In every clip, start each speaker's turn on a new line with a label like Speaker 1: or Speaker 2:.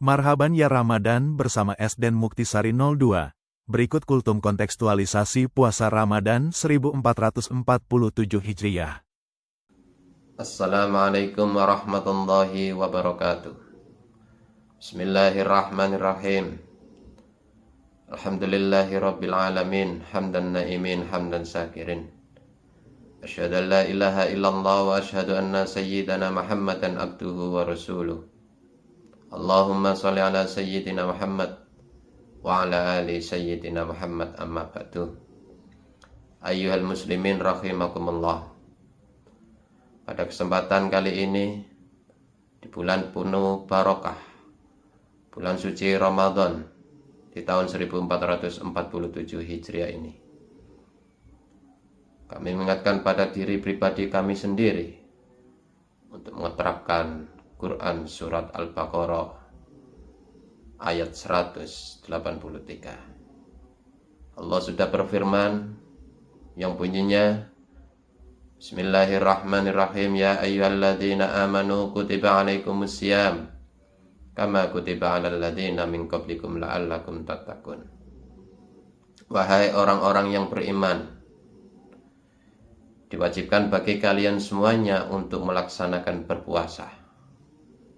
Speaker 1: Marhaban ya Ramadan bersama Esden Muktisari 02. Berikut kultum kontekstualisasi puasa Ramadan 1447 Hijriah.
Speaker 2: Assalamualaikum warahmatullahi wabarakatuh. Bismillahirrahmanirrahim. Alhamdulillahi rabbil alamin. Hamdan na'imin, hamdan syakirin. Asyhadu an la ilaha illallah wa asyhadu anna sayyidana Muhammadan abduhu wa rasuluh. Allahumma salli ala sayyidina Muhammad wa ala ali sayyidina Muhammad, amma ba'du. Ayyuhal muslimin rahimakumullah. Pada kesempatan kali ini, di bulan penuh barokah, bulan suci Ramadan di tahun 1447 Hijriah ini, kami mengingatkan pada diri pribadi kami sendiri untuk menerapkan Quran Surat Al-Baqarah ayat 183. Allah sudah berfirman yang bunyinya, Bismillahirrahmanirrahim. Ya ayyuhalladzina amanu kutiba alaikumusiyam kama kutiba alal ladzina min qablikum la'allakum tattaqun. Wahai orang-orang yang beriman, diwajibkan bagi kalian semuanya untuk melaksanakan berpuasa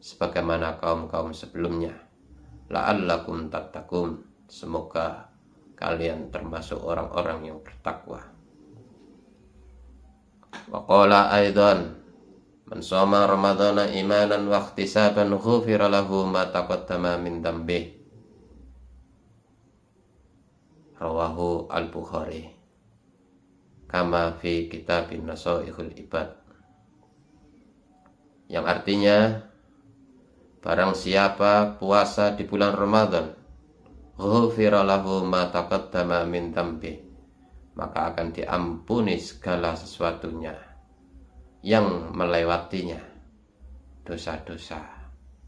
Speaker 2: sebagaimana kaum-kaum sebelumnya, la'allakum tattaqun, semoga kalian termasuk orang-orang yang bertakwa. Wa qala aidan, man shoma ramadhana imanan wa ihtisaban ghufira lahu ma taqaddama min dhanbi. Rawahu al-Bukhari kama fi kitabin Nasaihul Ibad. Yang artinya, barang siapa puasa di bulan Ramadan, ghufira lahu ma taqaddama min dhanbi, maka akan diampuni segala sesuatunya yang melewatinya, dosa-dosa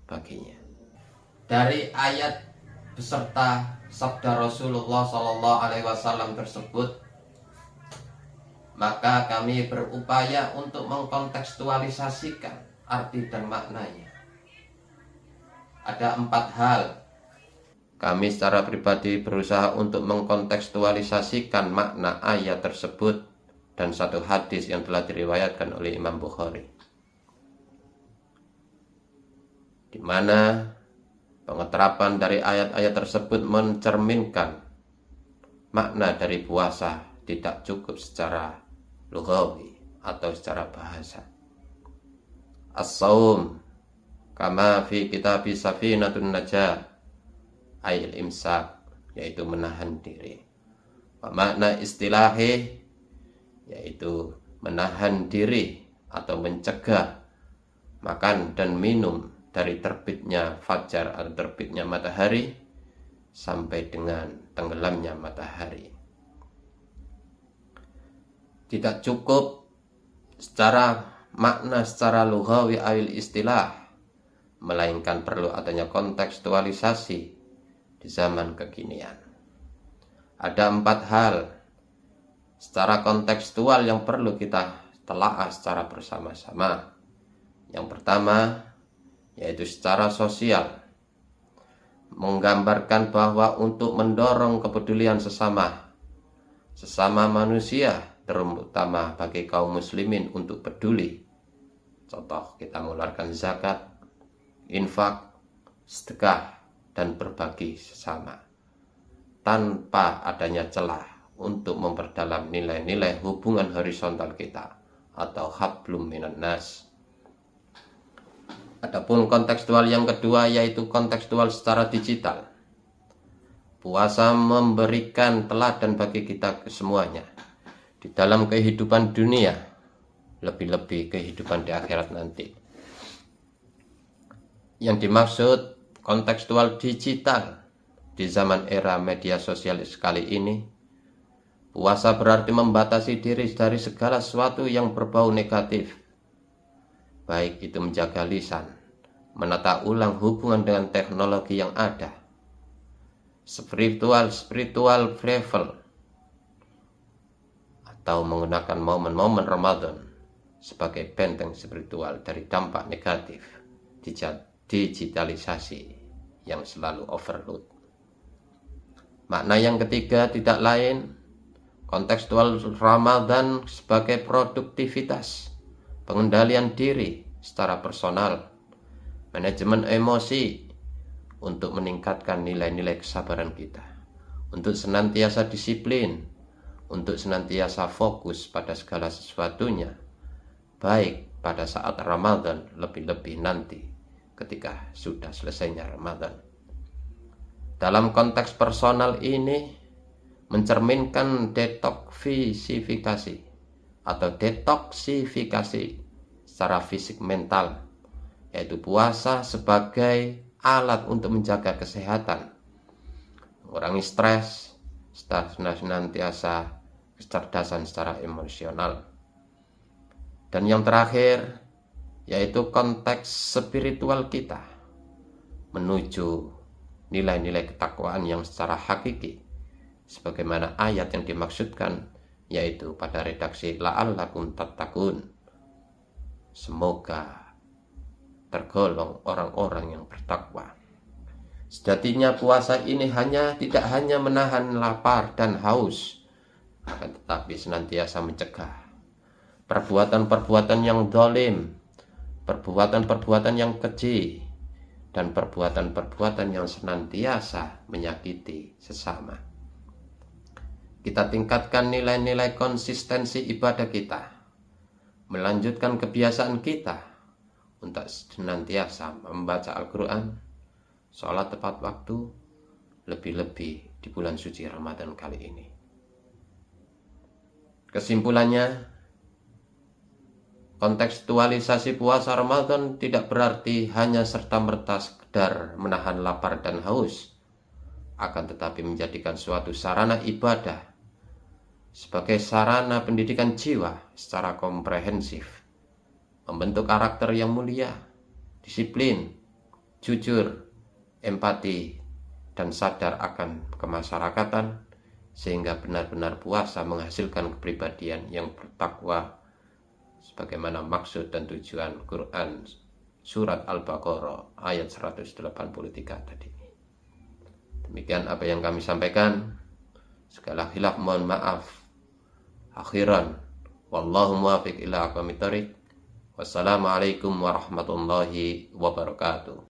Speaker 2: baginya. Dari ayat beserta sabda Rasulullah SAW tersebut, maka kami berupaya untuk mengkontekstualisasikan arti dan maknanya. Ada 4 hal. Kami secara pribadi berusaha untuk mengkontekstualisasikan makna ayat tersebut dan satu hadis yang telah diriwayatkan oleh Imam Bukhari, di mana pengeterapan dari ayat-ayat tersebut mencerminkan makna dari puasa tidak cukup secara lughawi atau secara bahasa. As-saum kama fi kitabi Safinatun Najah ayil imsak, yaitu menahan diri. Wa makna istilahi, yaitu menahan diri atau mencegah makan dan minum dari terbitnya fajar atau terbitnya matahari sampai dengan tenggelamnya matahari. Tidak cukup secara makna secara lughawi ayil istilah, melainkan perlu adanya kontekstualisasi di zaman kekinian. Ada 4 hal secara kontekstual yang perlu kita telaah secara bersama-sama. Yang pertama, yaitu secara sosial, menggambarkan bahwa untuk mendorong kepedulian sesama manusia, terutama bagi kaum muslimin untuk peduli. Contoh, kita mengeluarkan zakat, infak, sedekah, dan berbagi sesama, tanpa adanya celah untuk memperdalam nilai-nilai hubungan horizontal kita atau hablum minan nas. Adapun kontekstual yang kedua, yaitu kontekstual secara digital. Puasa memberikan teladan bagi kita semuanya di dalam kehidupan dunia, lebih-lebih kehidupan di akhirat nanti. Yang dimaksud kontekstual digital di zaman era media sosial sekali ini, puasa berarti membatasi diri dari segala sesuatu yang berbau negatif, baik itu menjaga lisan, menata ulang hubungan dengan teknologi yang ada, spiritual travel, atau menggunakan momen-momen Ramadan sebagai benteng spiritual dari dampak negatif digitalisasi yang selalu overload. Makna yang ketiga tidak lain, kontekstual Ramadan sebagai produktivitas, pengendalian diri secara personal, manajemen emosi untuk meningkatkan nilai-nilai kesabaran kita, untuk senantiasa disiplin, untuk senantiasa fokus pada segala sesuatunya, baik pada saat Ramadan, lebih-lebih nanti ketika sudah selesainya Ramadan. Dalam konteks personal ini mencerminkan detoksifikasi atau detoksifikasi secara fisik mental, yaitu puasa sebagai alat untuk menjaga kesehatan, mengurangi stres, senantiasa kecerdasan secara emosional. Dan yang terakhir yaitu konteks spiritual kita menuju nilai-nilai ketakwaan yang secara hakiki, sebagaimana ayat yang dimaksudkan, yaitu pada redaksi la'allakum tattaqun, semoga tergolong orang-orang yang bertakwa. Sejatinya puasa ini tidak hanya menahan lapar dan haus, akan tetapi senantiasa mencegah perbuatan-perbuatan yang zalim, perbuatan-perbuatan yang keji, dan perbuatan-perbuatan yang senantiasa menyakiti sesama. Kita tingkatkan nilai-nilai konsistensi ibadah kita, melanjutkan kebiasaan kita untuk senantiasa membaca Al-Quran, sholat tepat waktu, lebih-lebih di bulan suci Ramadan kali ini. Kesimpulannya, kontekstualisasi puasa Ramadan tidak berarti hanya serta-merta sekedar menahan lapar dan haus, akan tetapi menjadikan suatu sarana ibadah sebagai sarana pendidikan jiwa secara komprehensif, membentuk karakter yang mulia, disiplin, jujur, empati, dan sadar akan kemasyarakatan, sehingga benar-benar puasa menghasilkan kepribadian yang bertakwa, sebagaimana maksud dan tujuan Quran surat Al-Baqarah ayat 183 tadi. Demikian apa yang kami sampaikan. Segala khilaf mohon maaf. Akhiran, wallahu muwaffiq ila aqwamit thoriq. Wassalamualaikum warahmatullahi wabarakatuh.